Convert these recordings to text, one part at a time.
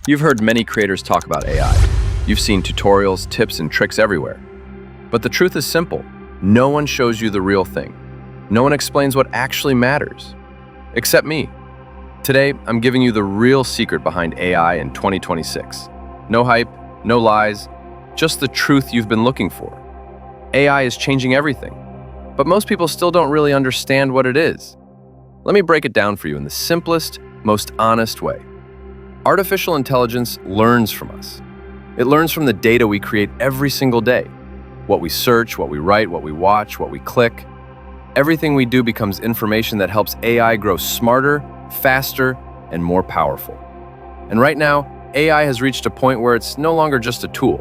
You've heard many creators talk about AI. You've seen tutorials, tips, and tricks everywhere. But the truth is simple. No one shows you the real thing. No one explains what actually matters. Except me. Today, I'm giving you the real secret behind AI in 2026. No hype, no lies, just the truth you've been looking for. AI is changing everything, but most people still don't really understand what it is. Let me break it down for you in the simplest, most honest way. Artificial intelligence learns from us. It learns from the data we create every single day. What we search, what we write, what we watch, what we click. Everything we do becomes information that helps AI grow smarter, faster, and more powerful. And right now, AI has reached a point where it's no longer just a tool.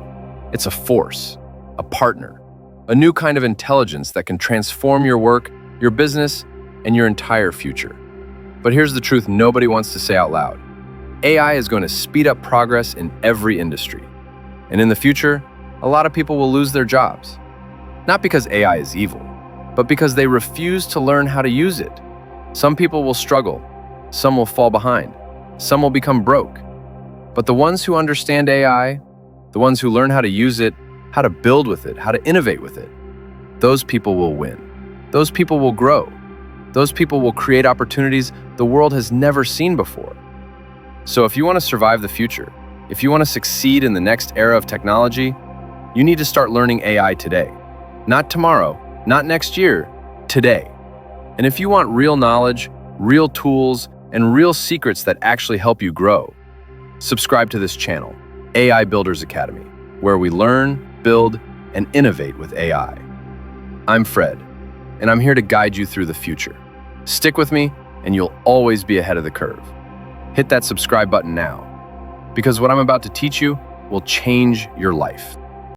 It's a force, a partner, a new kind of intelligence that can transform your work, your business, and your entire future. But here's the truth nobody wants to say out loud. AI is going to speed up progress in every industry. And in the future, a lot of people will lose their jobs. Not because AI is evil, but because they refuse to learn how to use it. Some people will struggle, some will fall behind, some will become broke. But the ones who understand AI, the ones who learn how to use it, how to build with it, how to innovate with it, those people will win. Those people will grow. Those people will create opportunities the world has never seen before. So if you want to survive the future, if you want to succeed in the next era of technology, you need to start learning AI today. Not tomorrow, not next year, today. And if you want real knowledge, real tools, and real secrets that actually help you grow, subscribe to this channel, AI Builders Academy, where we learn, build, and innovate with AI. I'm Fred, and I'm here to guide you through the future. Stick with me, and you'll always be ahead of the curve. Hit that subscribe button now, because what I'm about to teach you will change your life.